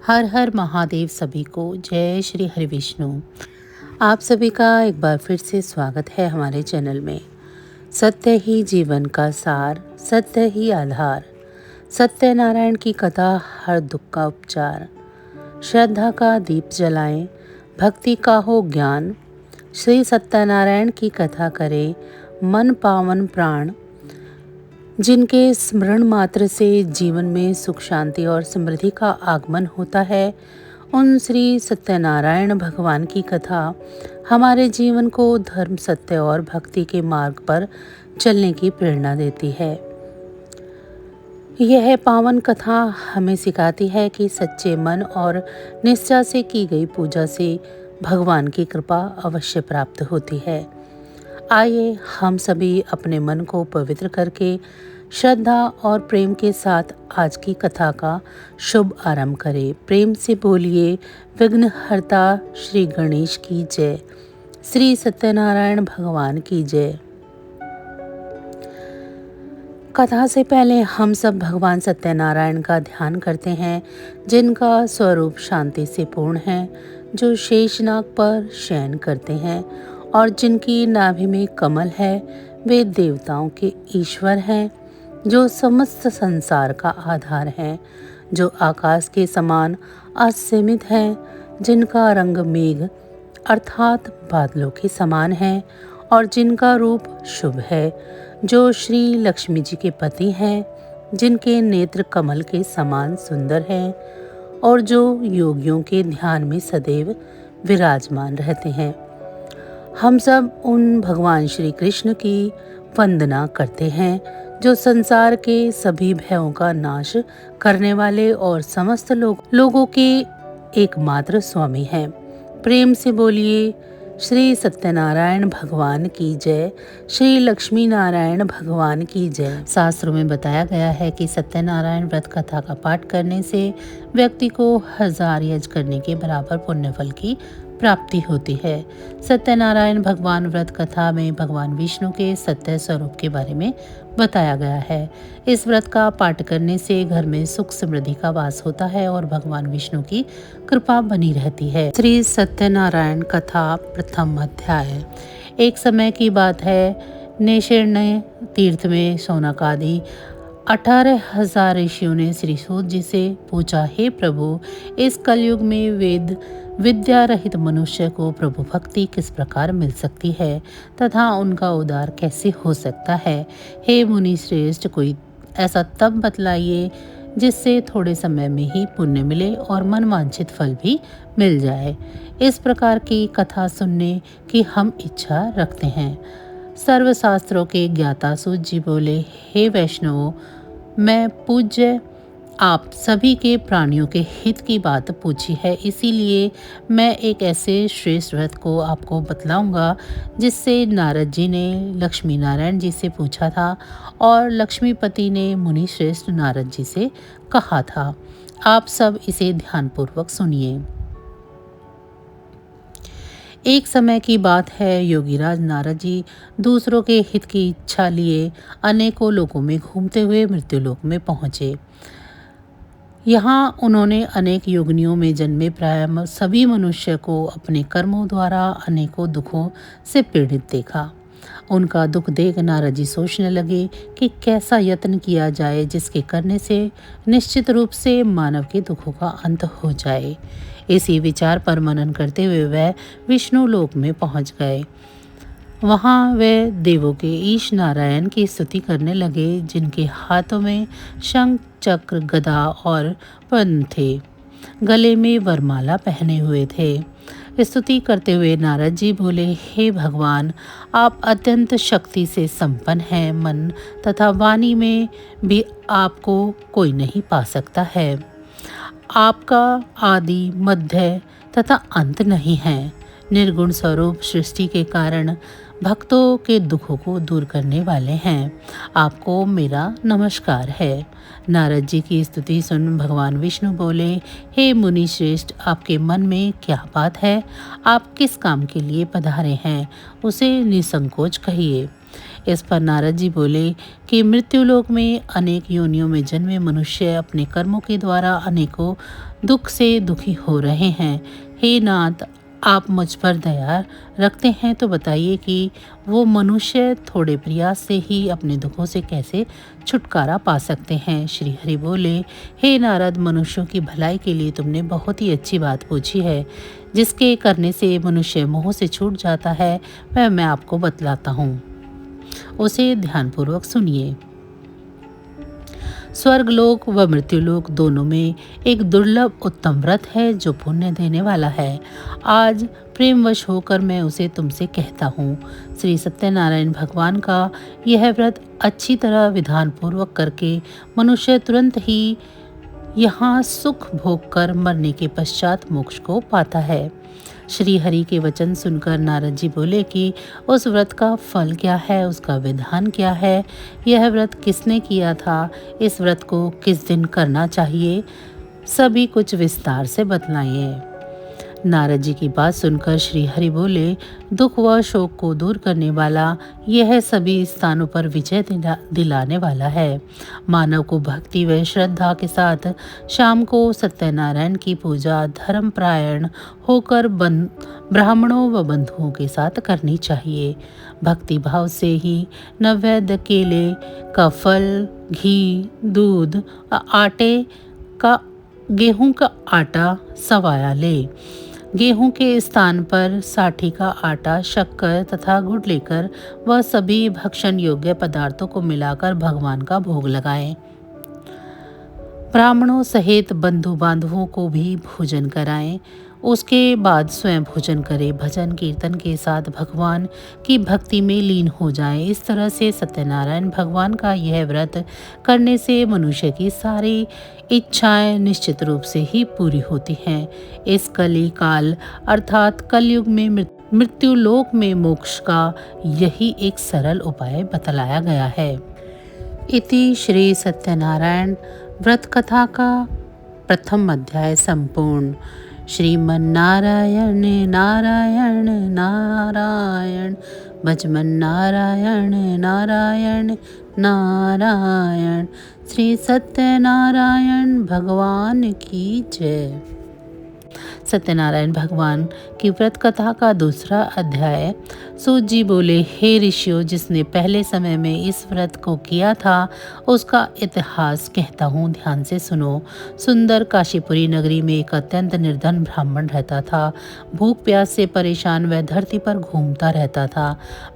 हर हर महादेव सभी को जय श्री हरि विष्णु। आप सभी का एक बार फिर से स्वागत है हमारे चैनल में। सत्य ही जीवन का सार, सत्य ही आधार, सत्यनारायण की कथा हर दुख का उपचार। श्रद्धा का दीप जलाएं, भक्ति का हो ज्ञान, श्री सत्यनारायण की कथा करें मन पावन प्राण। जिनके स्मरण मात्र से जीवन में सुख शांति और समृद्धि का आगमन होता है, उन श्री सत्यनारायण भगवान की कथा हमारे जीवन को धर्म, सत्य और भक्ति के मार्ग पर चलने की प्रेरणा देती है। यह पावन कथा हमें सिखाती है कि सच्चे मन और निष्ठा से की गई पूजा से भगवान की कृपा अवश्य प्राप्त होती है। आइए हम सभी अपने मन को पवित्र करके श्रद्धा और प्रेम के साथ आज की कथा का शुभ आरंभ करें। प्रेम से बोलिए विघ्नहर्ता श्री गणेश की जय, श्री सत्यनारायण भगवान की जय। कथा से पहले हम सब भगवान सत्यनारायण का ध्यान करते हैं, जिनका स्वरूप शांति से पूर्ण है, जो शेषनाग पर शयन करते हैं और जिनकी नाभि में कमल है। वे देवताओं के ईश्वर हैं, जो समस्त संसार का आधार हैं, जो आकाश के समान असीमित हैं, जिनका रंग मेघ अर्थात बादलों के समान है और जिनका रूप शुभ है, जो श्री लक्ष्मी जी के पति हैं, जिनके नेत्र कमल के समान सुंदर हैं और जो योगियों के ध्यान में सदैव विराजमान रहते हैं। हम सब उन भगवान श्री कृष्ण की वंदना करते हैं, जो संसार के सभी भयों का नाश करने वाले और समस्त लोगों के एकमात्र स्वामी हैं। प्रेम से बोलिए श्री सत्यनारायण भगवान की जय, श्री लक्ष्मी नारायण भगवान की जय। शास्त्रों में बताया गया है कि सत्यनारायण व्रत कथा का पाठ करने से व्यक्ति को 1000 यज्ञ करने के बराबर पुण्यफल की प्राप्ति होती है। सत्यनारायण भगवान व्रत कथा में भगवान विष्णु के सत्य स्वरूप के बारे में बताया गया है। इस व्रत का पाठ करने से घर में सुख समृद्धि का वास होता है और भगवान विष्णु की कृपा बनी रहती है। श्री सत्यनारायण कथा प्रथम अध्याय। एक समय की बात है, नैमिषारण्य तीर्थ में शौनकादि 18,000 ऋषियों ने श्री सूत जी से पूछा, हे प्रभु, इस कलयुग में विद्या रहित मनुष्य को प्रभु भक्ति किस प्रकार मिल सकती है तथा उनका उद्धार कैसे हो सकता है। हे मुनि श्रेष्ठ, कोई ऐसा तप बतलाइए जिससे थोड़े समय में ही पुण्य मिले और मनवांछित फल भी मिल जाए। इस प्रकार की कथा सुनने की हम इच्छा रखते हैं। सर्वशास्त्रों के ज्ञाता सूत जी बोले, हे वैष्णवों, मैं पूज्य आप सभी के प्राणियों के हित की बात पूछी है, इसीलिए मैं एक ऐसे श्रेष्ठ व्रत को आपको बतलाऊंगा जिससे नारद जी ने लक्ष्मी नारायण जी से पूछा था और लक्ष्मीपति ने मुनि श्रेष्ठ नारद जी से कहा था। आप सब इसे ध्यानपूर्वक सुनिए। एक समय की बात है, योगीराज नारद जी दूसरों के हित की इच्छा लिए अनेकों लोगों में घूमते हुए मृत्युलोक में पहुँचे। यहाँ उन्होंने अनेक योगिनियों में जन्मे प्राय सभी मनुष्य को अपने कर्मों द्वारा अनेकों दुखों से पीड़ित देखा। उनका दुख देख नारद जी सोचने लगे कि कैसा यत्न किया जाए जिसके करने से निश्चित रूप से मानव के दुखों का अंत हो जाए। इसी विचार पर मनन करते हुए वह विष्णु लोक में पहुंच गए। वहाँ वे देवों के ईश नारायण की स्तुति करने लगे, जिनके हाथों में शंख, चक्र, गदा और पद्म थे, गले में वरमाला पहने हुए थे। स्तुति करते हुए नारद जी बोले, हे भगवान, आप अत्यंत शक्ति से संपन्न हैं। मन तथा वाणी में भी आपको कोई नहीं पा सकता है। आपका आदि, मध्य तथा अंत नहीं है। निर्गुण स्वरूप सृष्टि के कारण भक्तों के दुखों को दूर करने वाले हैं। आपको मेरा नमस्कार है। नारद जी की स्तुति सुन भगवान विष्णु बोले, हे मुनि श्रेष्ठ, आपके मन में क्या बात है? आप किस काम के लिए पधारे हैं, उसे निसंकोच कहिए। इस पर नारद जी बोले कि मृत्युलोक में अनेक योनियों में जन्मे मनुष्य अपने कर्मों के द्वारा अनेकों दुख से दुखी हो रहे हैं। हे नाथ, आप मुझ पर दया रखते हैं तो बताइए कि वो मनुष्य थोड़े प्रयास से ही अपने दुखों से कैसे छुटकारा पा सकते हैं। श्री हरि बोले, हे नारद, मनुष्यों की भलाई के लिए तुमने बहुत ही अच्छी बात पूछी है। जिसके करने से मनुष्य मोह से छूट जाता है वह मैं आपको बतलाता हूँ, उसे ध्यानपूर्वक सुनिए। स्वर्गलोक व मृत्युलोक दोनों में एक दुर्लभ उत्तम व्रत है जो पुण्य देने वाला है। आज प्रेमवश होकर मैं उसे तुमसे कहता हूँ। श्री सत्यनारायण भगवान का यह व्रत अच्छी तरह विधान पूर्वक करके मनुष्य तुरंत ही यहाँ सुख भोग कर मरने के पश्चात मोक्ष को पाता है। श्री हरि के वचन सुनकर नारद जी बोले कि उस व्रत का फल क्या है, उसका विधान क्या है, यह व्रत किसने किया था, इस व्रत को किस दिन करना चाहिए, सभी कुछ विस्तार से बतलाइए। नारद जी की बात सुनकर श्री हरि बोले, दुख व शोक को दूर करने वाला यह सभी स्थानों पर विजय दिलाने वाला है। मानव को भक्ति व श्रद्धा के साथ शाम को सत्यनारायण की पूजा धर्मपरायण होकर ब्राह्मणों व बंधुओं के साथ करनी चाहिए। भक्ति भाव से ही नैवेद्य केले का फल, घी, दूध, आटे का गेहूं का आटा सवाया ले। गेहूं के स्थान पर साठी का आटा, शक्कर तथा गुड़ लेकर वह सभी भक्षण योग्य पदार्थों को मिलाकर भगवान का भोग लगाएं। ब्राह्मणों सहित बंधु बांधवों को भी भोजन कराएं। उसके बाद स्वयं भोजन करें। भजन कीर्तन के साथ भगवान की भक्ति में लीन हो जाएं। इस तरह से सत्यनारायण भगवान का यह व्रत करने से मनुष्य की सारी इच्छाएं निश्चित रूप से ही पूरी होती हैं। इस कली काल अर्थात कलयुग में मृत्युलोक में मोक्ष का यही एक सरल उपाय बतलाया गया है। इति श्री सत्यनारायण व्रत कथा का प्रथम अध्याय संपूर्ण। श्रीमन्नारायण नारायण नारायण, भजमन नारायण नारायण नारायण। श्री सत्यनारायण भगवान की जय। सत्यनारायण भगवान की व्रत कथा का दूसरा अध्याय। सूत जी बोले, हे ऋषियों, जिसने पहले समय में इस व्रत को किया था उसका इतिहास कहता हूँ, ध्यान से सुनो। सुंदर काशीपुरी नगरी में एक अत्यंत निर्धन ब्राह्मण रहता था। भूख प्यास से परेशान वह धरती पर घूमता रहता था।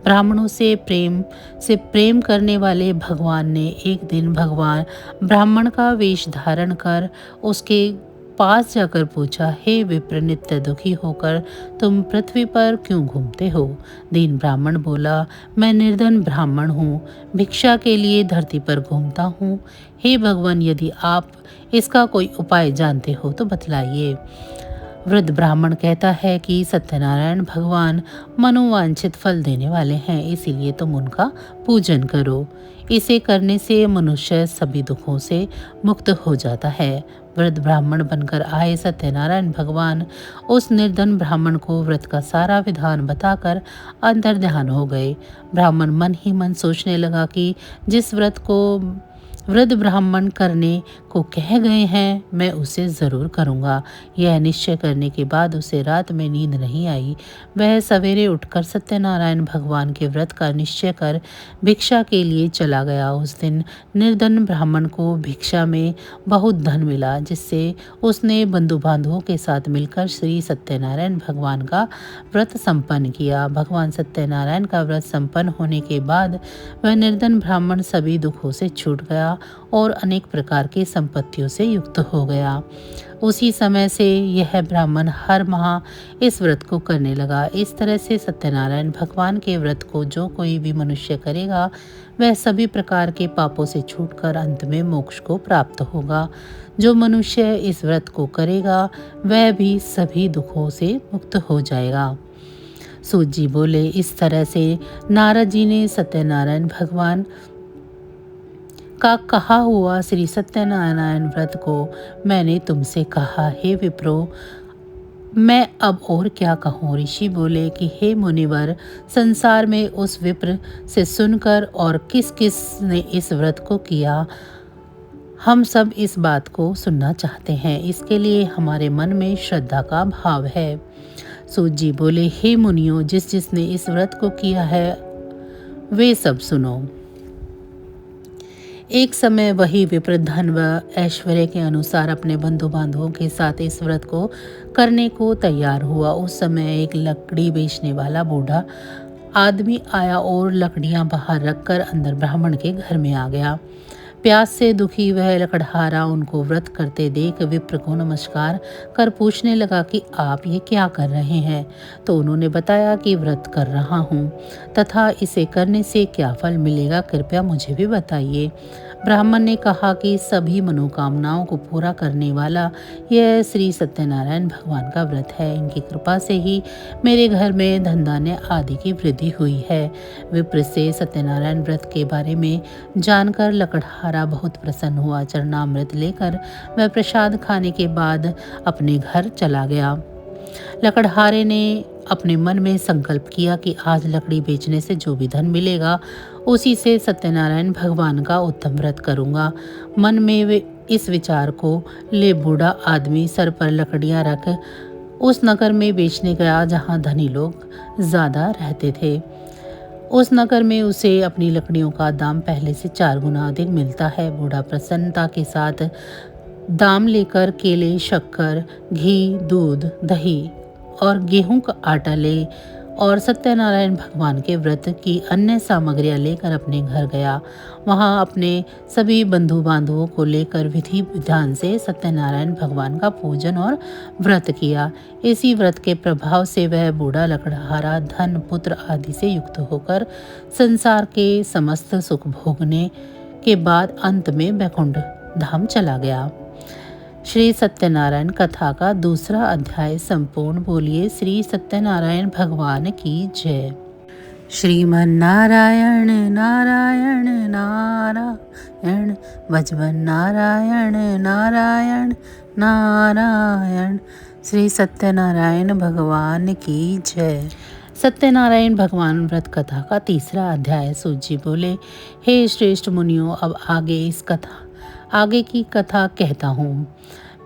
ब्राह्मणों से प्रेम करने वाले भगवान ने एक दिन ब्राह्मण का वेश धारण कर उसके पास जाकर पूछा, हे विप्र, नित्य दुखी होकर तुम पृथ्वी पर क्यों घूमते हो? दीन ब्राह्मण बोला, मैं निर्धन ब्राह्मण हूँ, भिक्षा के लिए धरती पर घूमता हूँ। हे भगवान, यदि आप इसका कोई उपाय जानते हो तो बतलाइए। वृद्ध ब्राह्मण कहता है कि सत्यनारायण भगवान मनोवांछित फल देने वाले हैं, इसीलिए तुम उनका पूजन करो। इसे करने से मनुष्य सभी दुखों से मुक्त हो जाता है। वृद्ध ब्राह्मण बनकर आए सत्यनारायण भगवान उस निर्धन ब्राह्मण को व्रत का सारा विधान बताकर अंतर्ध्यान हो गए। ब्राह्मण मन ही मन सोचने लगा कि जिस व्रत को वृद्ध ब्राह्मण करने को कह गए हैं मैं उसे ज़रूर करूँगा। यह निश्चय करने के बाद उसे रात में नींद नहीं आई। वह सवेरे उठकर सत्यनारायण भगवान के व्रत का निश्चय कर भिक्षा के लिए चला गया। उस दिन निर्धन ब्राह्मण को भिक्षा में बहुत धन मिला, जिससे उसने बंधु बांधवों के साथ मिलकर श्री सत्यनारायण भगवान का व्रत संपन्न किया। भगवान सत्यनारायण का व्रत संपन्न होने के बाद वह निर्धन ब्राह्मण सभी दुखों से छूट गया और अनेक प्रकार की संपत्तियों से युक्त हो गया। उसी समय से यह ब्राह्मण हर माह इस व्रत को करने लगा। इस तरह से सत्यनारायण भगवान के व्रत को जो कोई भी मनुष्य करेगा वह सभी प्रकार के पापों से छूटकर अंत में मोक्ष को प्राप्त होगा। जो मनुष्य इस व्रत को करेगा वह भी सभी दुखों से मुक्त हो जाएगा। सूत जी बोले, इस तरह से नारद जी ने सत्यनारायण भगवान का कहा हुआ श्री सत्यनारायण व्रत को मैंने तुमसे कहा। हे विप्रो, मैं अब और क्या कहूँ। ऋषि बोले कि हे मुनिवर, संसार में उस विप्र से सुनकर और किस किस ने इस व्रत को किया, हम सब इस बात को सुनना चाहते हैं। इसके लिए हमारे मन में श्रद्धा का भाव है। सूत जी बोले, हे मुनियों, जिस जिसने इस व्रत को किया है वे सब सुनो। एक समय वही विप्र धन व ऐश्वर्य के अनुसार अपने बंधु बांधवों के साथ इस व्रत को करने को तैयार हुआ। उस समय एक लकड़ी बेचने वाला बूढ़ा आदमी आया और लकड़ियां बाहर रखकर अंदर ब्राह्मण के घर में आ गया। प्यास से दुखी वह लकड़हारा उनको व्रत करते देख विप्र को नमस्कार कर पूछने लगा कि आप ये क्या कर रहे हैं। तो उन्होंने बताया कि व्रत कर रहा हूँ तथा इसे करने से क्या फल मिलेगा, कृपया मुझे भी बताइए। ब्राह्मण ने कहा कि सभी मनोकामनाओं को पूरा करने वाला यह श्री सत्यनारायण भगवान का व्रत है। इनकी कृपा से ही मेरे घर में धन धान्य आदि की वृद्धि हुई है। विप्र से सत्यनारायण व्रत के बारे में जानकर लकड़हारा बहुत प्रसन्न हुआ। चरणामृत लेकर वह प्रसाद खाने के बाद अपने घर चला गया। लकड़हारे ने अपने मन में संकल्प किया कि आज लकड़ी बेचने से जो भी धन मिलेगा उसी से सत्यनारायण भगवान का उत्तम व्रत करूंगा। मन में वे इस विचार को ले बूढ़ा आदमी सर पर लकड़ियां रख उस नगर में बेचने गया जहां धनी लोग ज्यादा रहते थे। उस नगर में उसे अपनी लकड़ियों का दाम पहले से 4 गुना अधिक मिलता है। बूढ़ा प्रसन्नता के साथ दाम लेकर केले, शक्कर, घी, दूध, दही और गेहूं का आटा ले और सत्यनारायण भगवान के व्रत की अन्य सामग्रियां लेकर अपने घर गया। वहां अपने सभी बंधु बांधवों को लेकर विधि विधान से सत्यनारायण भगवान का पूजन और व्रत किया। इसी व्रत के प्रभाव से वह बूढ़ा लकड़हारा धन, पुत्र आदि से युक्त होकर संसार के समस्त सुख भोगने के बाद अंत में वैकुंठ धाम चला गया। श्री सत्यनारायण कथा का दूसरा अध्याय संपूर्ण। बोलिए श्री सत्यनारायण भगवान की जय। श्रीमन नारायण नारायण नारायण, भजवन नारायण नारायण नारायण। श्री सत्यनारायण भगवान की जय। सत्यनारायण भगवान व्रत कथा का तीसरा अध्याय। सूत जी बोले, हे श्रेष्ठ मुनियों, अब आगे की कथा कहता हूँ।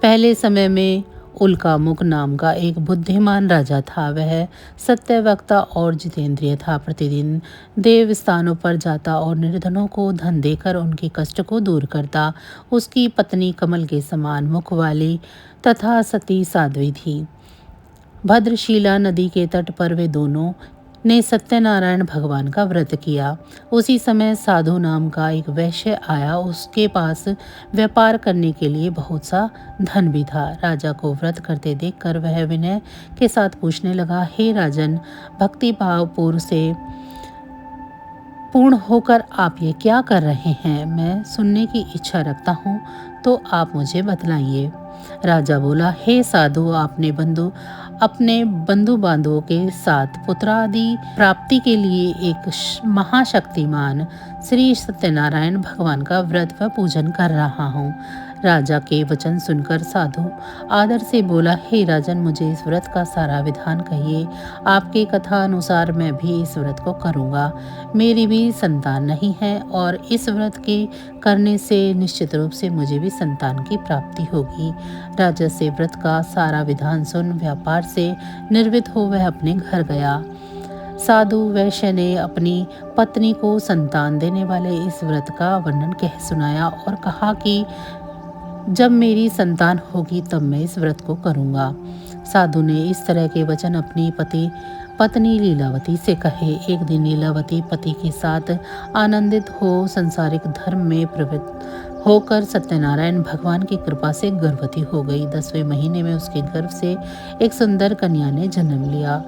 पहले समय में उल्कामुख नाम का एक बुद्धिमान राजा था। वह सत्यवक्ता और जितेंद्रिय था। प्रतिदिन देव स्थानों पर जाता और निर्धनों को धन देकर उनके कष्ट को दूर करता। उसकी पत्नी कमल के समान मुख वाली तथा सती साध्वी थी। भद्रशिला नदी के तट पर वे दोनों ने सत्यनारायण भगवान का व्रत किया। उसी समय साधु नाम का एक वैश्य आया। उसके पास व्यापार करने के लिए बहुत सा धन भी था। राजा को व्रत करते देखकर वह विनय के साथ पूछने लगा, हे राजन, भक्ति भाव पूर्ण होकर आप ये क्या कर रहे हैं? मैं सुनने की इच्छा रखता हूँ, तो आप मुझे बतलाइए। राजा बोला, हे साधु, अपने बंधु बांधवों के साथ पुत्रादि प्राप्ति के लिए एक महाशक्तिमान श्री सत्यनारायण भगवान का व्रत व पूजन कर रहा हूँ। राजा के वचन सुनकर साधु आदर से बोला, हे राजन, मुझे इस व्रत का सारा विधान कहिए। आपके कथा अनुसार मैं भी इस व्रत को करूँगा। मेरी भी संतान नहीं है और इस व्रत के करने से निश्चित रूप से मुझे भी संतान की प्राप्ति होगी। राजा से व्रत का सारा विधान सुन व्यापार से निर्वित हो वह अपने घर गया। साधु वैश्य ने अपनी पत्नी को संतान देने वाले इस व्रत का वर्णन कह सुनाया और कहा कि जब मेरी संतान होगी तब मैं इस व्रत को करूँगा। साधु ने इस तरह के वचन अपनी पत्नी लीलावती से कहे। एक दिन लीलावती पति के साथ आनंदित हो संसारिक धर्म में प्रवृत्त होकर सत्यनारायण भगवान की कृपा से गर्भवती हो गई। 10वें महीने में उसके गर्भ से एक सुंदर कन्या ने जन्म लिया।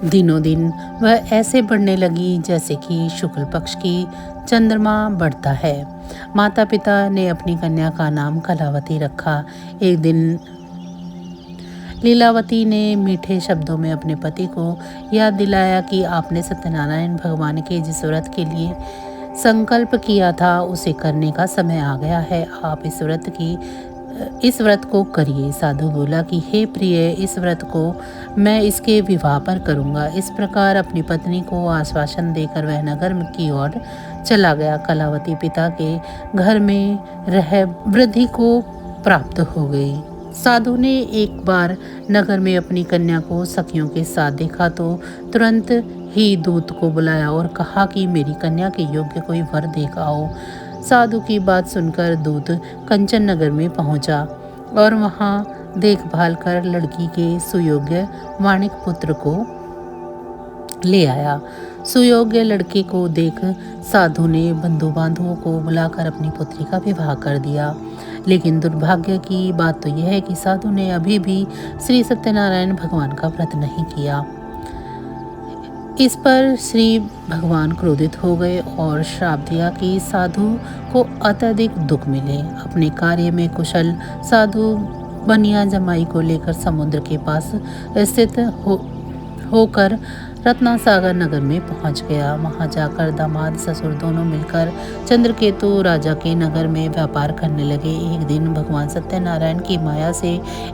दिनों दिन वह ऐसे बढ़ने लगी जैसे कि शुक्ल पक्ष की चंद्रमा बढ़ता है। माता पिता ने अपनी कन्या का नाम कलावती रखा। एक दिन लीलावती ने मीठे शब्दों में अपने पति को याद दिलाया कि आपने सत्यनारायण भगवान के जिस व्रत के लिए संकल्प किया था उसे करने का समय आ गया है। आप इस व्रत की इस व्रत को करिए। साधु बोला कि हे प्रिय, इस व्रत को मैं इसके विवाह पर करूँगा। इस प्रकार अपनी पत्नी को आश्वासन देकर वह नगर की ओर चला गया। कलावती पिता के घर में रह वृद्धि को प्राप्त हो गई। साधु ने एक बार नगर में अपनी कन्या को सखियों के साथ देखा तो तुरंत ही दूत को बुलाया और कहा कि मेरी कन्या के योग्य कोई वर देख आओ। साधु की बात सुनकर दूत कंचन नगर में पहुंचा और वहां देखभाल कर लड़की के सुयोग्य वाणिक पुत्र को ले आया। सुयोग्य लड़के को देख साधु ने बंधु बांधवों को बुलाकर अपनी पुत्री का विवाह कर दिया। लेकिन दुर्भाग्य की बात तो यह है कि साधु ने अभी भी श्री सत्यनारायण भगवान का व्रत नहीं किया। इस पर श्री भगवान क्रोधित हो गए और श्राप दिया कि साधु को अत्यधिक दुख मिले। अपने कार्य में कुशल साधु बनिया जमाई को लेकर समुद्र के पास स्थित होकर रत्नासागर नगर में पहुंच गया। वहां जाकर दामाद ससुर दोनों मिलकर चंद्रकेतु राजा के नगर में व्यापार करने लगे। एक दिन भगवान सत्यनारायण की माया से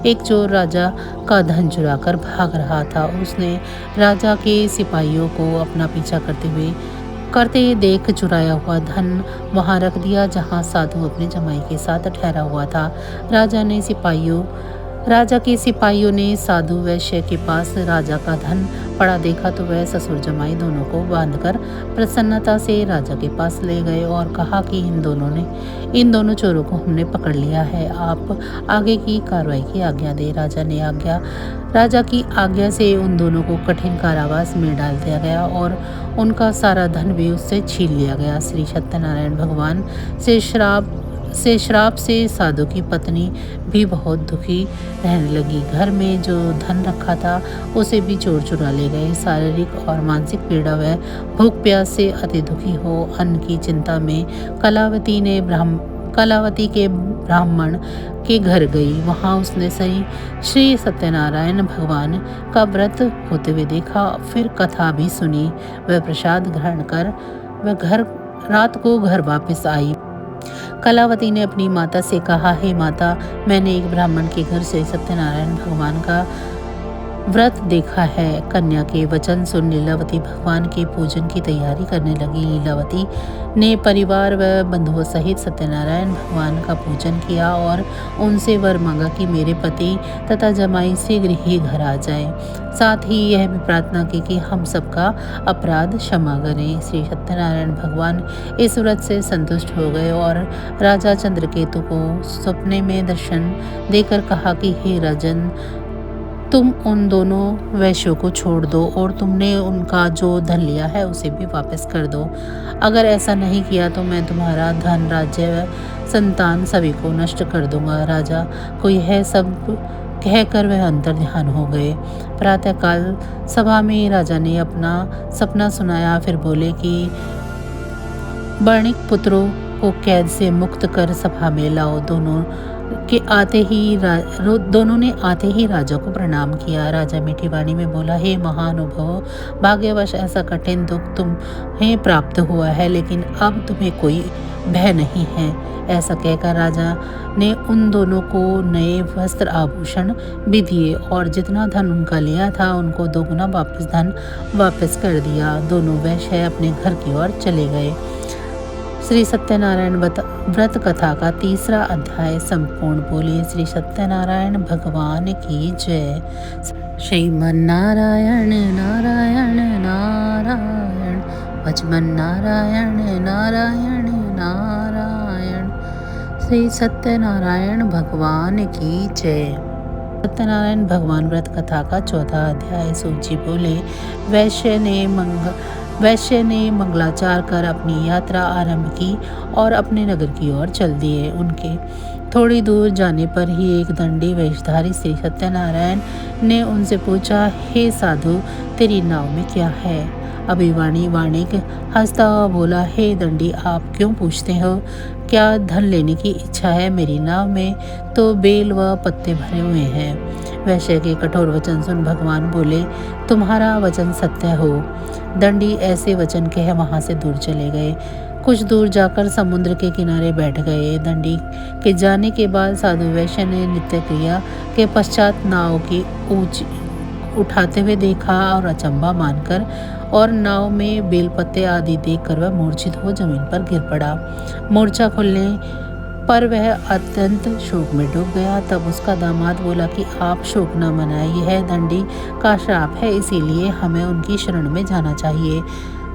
एक चोर राजा का धन चुराकर भाग रहा था। उसने राजा के सिपाहियों को अपना पीछा करते देख चुराया हुआ धन वहां रख दिया जहां साधु अपने जमाई के साथ ठहरा हुआ था। राजा के सिपाहियों ने साधु वैश्य के पास राजा का धन पड़ा देखा तो वह ससुर जमाई दोनों को बांधकर प्रसन्नता से राजा के पास ले गए और कहा कि इन दोनों चोरों को हमने पकड़ लिया है, आप आगे की कार्रवाई की आज्ञा दे। राजा की आज्ञा से उन दोनों को कठिन कारावास में डाल दिया गया और उनका सारा धन भी उससे छीन लिया गया। श्री सत्यनारायण भगवान से श्राप से साधु की पत्नी भी बहुत दुखी रहने लगी। घर में जो धन रखा था उसे भी चोर चुरा ले गए। शारीरिक और मानसिक पीड़ा व भूख प्यास से अति दुखी हो अन्न की चिंता में कलावती के ब्राह्मण के घर गई। वहां उसने श्री सत्यनारायण भगवान का व्रत होते हुए देखा, फिर कथा भी सुनी। वह प्रसाद ग्रहण कर वह रात को घर वापस आई। कलावती ने अपनी माता से कहा, हे माता, मैंने एक ब्राह्मण के घर से सत्यनारायण भगवान का व्रत देखा है। कन्या के वचन सुन लीलावती भगवान के पूजन की तैयारी करने लगी। लीलावती ने परिवार व बंधुओं सहित सत्यनारायण भगवान का पूजन किया और उनसे वर मांगा कि मेरे पति तथा जमाई शीघ्र ही घर आ जाएं। साथ ही यह भी प्रार्थना की कि हम सबका अपराध क्षमा करें। श्री सत्यनारायण भगवान इस व्रत से संतुष्ट हो गए और राजा चंद्रकेतु को सपने में दर्शन देकर कहा कि हे राजन, तुम उन दोनों वैश्यों को छोड़ दो और तुमने उनका जो धन लिया है उसे भी वापस कर दो। अगर ऐसा नहीं किया तो मैं तुम्हारा धन, राज्य व संतान सभी को नष्ट कर दूंगा। राजा को यह सब कहकर वह अंतर ध्यान हो गए। प्रातःकाल सभा में राजा ने अपना सपना सुनाया। फिर बोले कि वर्णिक पुत्रों को कैद से मुक्त कर सभा में लाओ। दोनों ने आते ही राजा को प्रणाम किया। राजा मीठी वाणी में बोला, हे महानुभाव, भाग्यवश ऐसा कठिन दुख तुम्हें प्राप्त हुआ है, लेकिन अब तुम्हें कोई भय नहीं है। ऐसा कहकर राजा ने उन दोनों को नए वस्त्र आभूषण भी दिए और जितना धन उनका लिया था उनको दोगुना धन वापस कर दिया। दोनों वैश्य अपने घर की ओर चले गए। श्री सत्यनारायण व्रत कथा का 3रा अध्याय संपूर्ण। बोलिए श्री सत्यनारायण भगवान की जय। श्रीमन नारायण नारायण नारायण, भजमन नारायण नारायण नारायण। श्री सत्यनारायण भगवान की जय। सत्यनारायण भगवान व्रत कथा का 4था अध्याय। सूची बोले, वैश्य ने मंगलाचार कर अपनी यात्रा आरंभ की और अपने नगर की ओर चल दिए। उनके थोड़ी दूर जाने पर ही एक दंडी वेशधारी श्री सत्यनारायण ने उनसे पूछा, हे साधु, तेरी नाव में क्या है? अभिवाणी वाणिक हंसता हुआ बोला, हे दंडी, आप क्यों पूछते हो? क्या धन लेने की इच्छा है? मेरी नाव में तो बेल व पत्ते भरे हुए हैं। वैश्य के कठोर वचन सुन भगवान बोले, तुम्हारा वचन सत्य हो। दंडी ऐसे वचन कह वहां से दूर चले गए। कुछ दूर जाकर समुद्र के किनारे बैठ गए। दंडी के जाने के बाद साधु वैश्य ने नित्य क्रिया के पश्चात नाव की ऊंच उठाते हुए देखा और अचंभा मानकर और नाव में बेलपत्ते आदि देखकर वह मूर्छित हो जमीन पर गिर पड़ा। मूर्छा खुलने पर वह अत्यंत शोक में डूब गया। तब उसका दामाद बोला कि आप शोक न मनाइए, यह दंडी का श्राप है, इसीलिए हमें उनकी शरण में जाना चाहिए,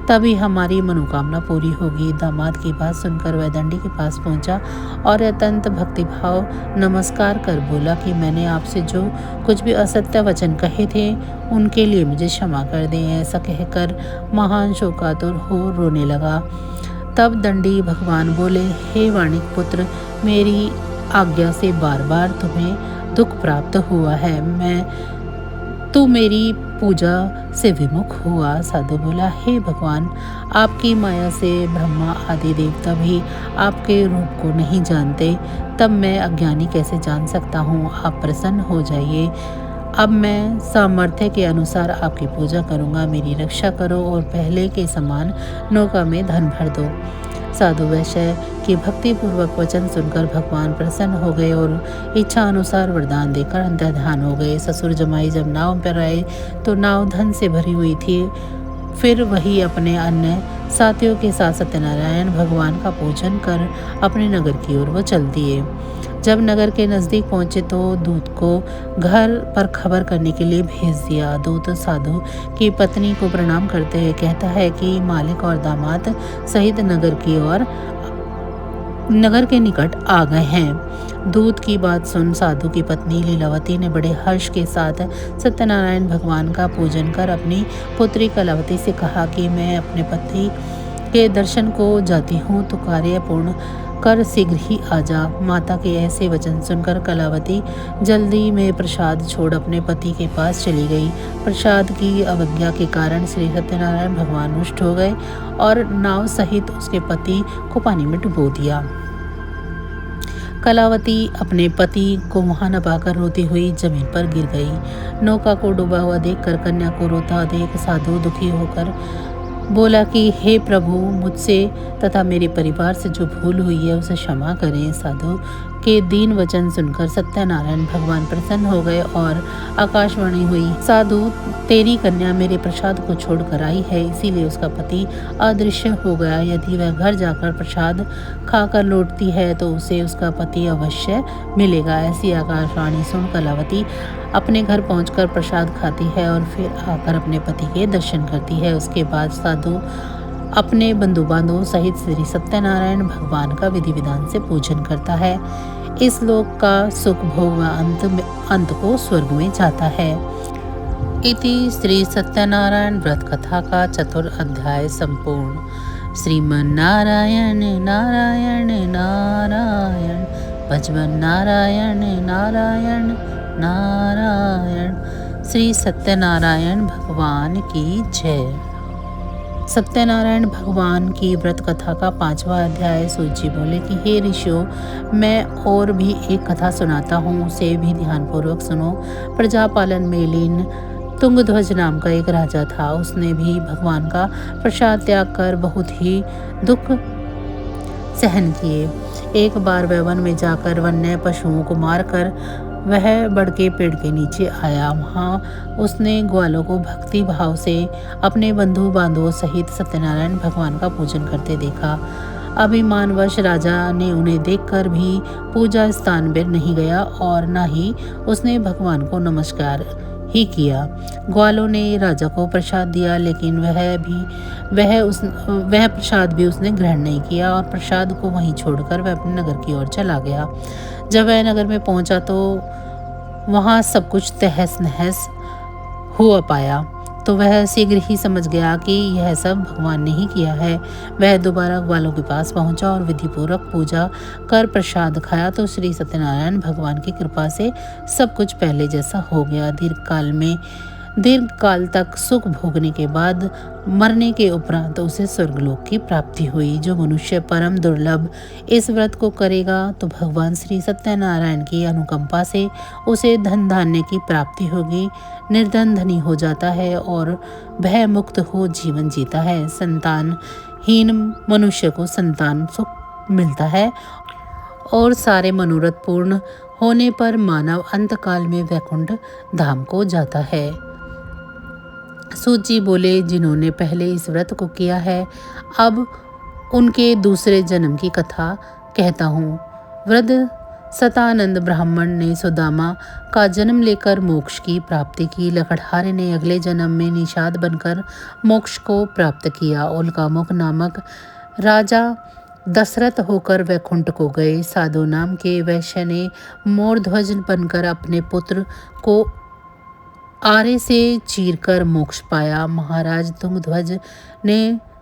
तभी हमारी मनोकामना पूरी होगी। दामाद की बात सुनकर वह दंडी के पास पहुंचा और अत्यंत भक्तिभाव नमस्कार कर बोला कि मैंने आपसे जो कुछ भी असत्य वचन कहे थे उनके लिए मुझे क्षमा कर दें। ऐसा कहकर महान शोकातुर हो रोने लगा। तब दंडी भगवान बोले, हे वाणिक पुत्र, मेरी आज्ञा से बार बार तुम्हें दुख प्राप्त हुआ है, तू मेरी पूजा से विमुख हुआ। साधु बोला, हे भगवान, आपकी माया से ब्रह्मा आदि देवता भी आपके रूप को नहीं जानते, तब मैं अज्ञानी कैसे जान सकता हूँ। आप प्रसन्न हो जाइए, अब मैं सामर्थ्य के अनुसार आपकी पूजा करूँगा। मेरी रक्षा करो और पहले के समान नौका में धन भर दो। साधु वैश्य की भक्ति पूर्वक वचन सुनकर भगवान प्रसन्न हो गए और इच्छा अनुसार वरदान देकर अंतर्ध्यान हो गए। ससुर जमाई जब नाव पर आए तो नाव धन से भरी हुई थी। फिर वही अपने अन्य साथियों के साथ सत्यनारायण भगवान का पूजन कर अपने नगर की ओर वो चल दिए। जब नगर के नज़दीक पहुंचे तो दूत को घर पर खबर करने के लिए भेज दिया। दूत साधु की पत्नी को प्रणाम करते हुए कहता है कि मालिक और दामाद सहित नगर के निकट आ गए हैं। दूत की बात सुन साधु की पत्नी लीलावती ने बड़े हर्ष के साथ सत्यनारायण भगवान का पूजन कर अपनी पुत्री कलावती से कहा कि मैं अपने पति के दर्शन को जाती हूँ, तो कार्य पूर्ण कर शीघ्र ही आ जा। माता के ऐसे वचन सुनकर कलावती जल्दी में प्रसाद छोड़ अपने पति के पास चली गई। प्रसाद की अवज्ञा के कारण श्री सत्यनारायण भगवान रुष्ट हो गए और नाव सहित उसके पति को पानी में डुबो दिया। कलावती अपने पति को वहां न पाकर रोती हुई जमीन पर गिर गई। नौका को डूबा हुआ देखकर कन्या को रोता देख साधु दुखी होकर बोला कि हे प्रभु, मुझसे तथा मेरे परिवार से जो भूल हुई है उसे क्षमा करें। साधु के दीन वचन सुनकर सत्यनारायण भगवान प्रसन्न हो गए और आकाशवाणी हुई, साधु तेरी कन्या मेरे प्रसाद को छोड़कर आई है, इसीलिए उसका पति अदृश्य हो गया। यदि वह घर जाकर प्रसाद खाकर लौटती है तो उसे उसका पति अवश्य मिलेगा। ऐसी आकाशवाणी सुन कलावती अपने घर पहुंचकर प्रसाद खाती है और फिर आकर अपने पति के दर्शन करती है। उसके बाद साधु अपने बंधु बांधवों सहित श्री सत्यनारायण भगवान का विधि विधान से पूजन करता है। इस लोक का सुख भोग अंत को स्वर्ग में जाता है। इति श्री सत्यनारायण व्रत कथा का 4 अध्याय संपूर्ण। श्रीमन्नारायण नारायण नारायण, भजवन नारायण नारायण नारायण। श्री सत्यनारायण भगवान की जय। सत्यनारायण भगवान की व्रत कथा का 5वां अध्याय। सूत जी बोले कि हे ऋषियों, मैं और भी एक कथा सुनाता हूँ, उसे भी ध्यानपूर्वक सुनो। प्रजापालन में लीन तुंगध्वज नाम का एक राजा था। उसने भी भगवान का प्रसाद त्याग कर बहुत ही दुख सहन किए। एक बार वह वन में जाकर वन्य पशुओं को मारकर वह बड़ के पेड़ के नीचे आया। वहाँ उसने ग्वालों को भक्ति भाव से अपने बंधु बांधवों सहित सत्यनारायण भगवान का पूजन करते देखा। अभिमानवश राजा ने उन्हें देखकर भी पूजा स्थान पर नहीं गया और न ही उसने भगवान को नमस्कार ही किया। ग्वालों ने राजा को प्रसाद दिया, लेकिन वह प्रसाद भी उसने ग्रहण नहीं किया और प्रसाद को वहीं छोड़कर वह अपने नगर की ओर चला गया। जब वह नगर में पहुंचा तो वहां सब कुछ तहस नहस हुआ पाया, तो वह शीघ्र ही समझ गया कि यह सब भगवान ने ही किया है। वह दोबारा ग्वालों के पास पहुंचा और विधिपूर्वक पूजा कर प्रसाद खाया तो श्री सत्यनारायण भगवान की कृपा से सब कुछ पहले जैसा हो गया। दीर्घ काल तक सुख भोगने के बाद मरने के उपरांत उसे स्वर्गलोक की प्राप्ति हुई। जो मनुष्य परम दुर्लभ इस व्रत को करेगा तो भगवान श्री सत्यनारायण की अनुकंपा से उसे धन धान्य की प्राप्ति होगी, निर्धन धनी हो जाता है और भय मुक्त हो जीवन जीता है, संतान हीन मनुष्य को संतान सुख मिलता है और सारे मनोरथ पूर्ण होने पर मानव अंतकाल में वैकुंठ धाम को जाता है। सूत जी बोले, जिन्होंने पहले इस व्रत को किया है, अब उनके दूसरे जन्म की कथा कहता हूँ। वृद्ध सतानंद ब्राह्मण ने सुदामा का जन्म लेकर मोक्ष की प्राप्ति की। लकड़हारे ने अगले जन्म में निषाद बनकर मोक्ष को प्राप्त किया। उल्कामुख नामक राजा दशरथ होकर वैकुंठ को गए। साधु नाम के वैश्य ने मोरध्वज बनकर अपने पुत्र को आरे से चीरकर मोक्ष पाया। महाराज तुंगध्वज ने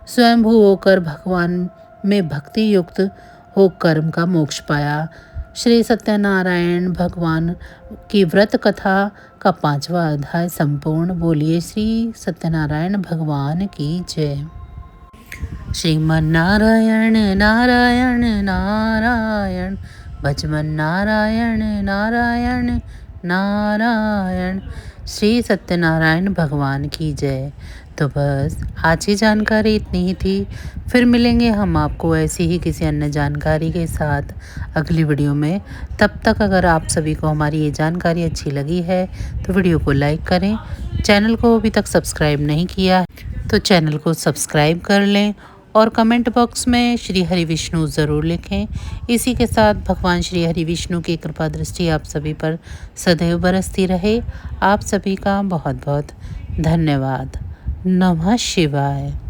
स्वयंभू होकर भगवान में भक्ति युक्त हो कर्म का मोक्ष पाया। श्री सत्यनारायण भगवान की व्रत कथा का 5वां अध्याय संपूर्ण। बोलिए श्री सत्यनारायण भगवान की जय। श्रीमन्नारायण नारायण नारायण, भजमन नारायण नारायण नारायण। श्री सत्यनारायण भगवान की जय। तो बस आज की जानकारी इतनी ही थी। फिर मिलेंगे हम आपको ऐसी ही किसी अन्य जानकारी के साथ अगली वीडियो में। तब तक अगर आप सभी को हमारी ये जानकारी अच्छी लगी है तो वीडियो को लाइक करें। चैनल को अभी तक सब्सक्राइब नहीं किया तो चैनल को सब्सक्राइब कर लें और कमेंट बॉक्स में श्री हरि विष्णु ज़रूर लिखें। इसी के साथ भगवान श्री हरि विष्णु की कृपा दृष्टि आप सभी पर सदैव बरसती रहे। आप सभी का बहुत बहुत धन्यवाद। नमः शिवाय।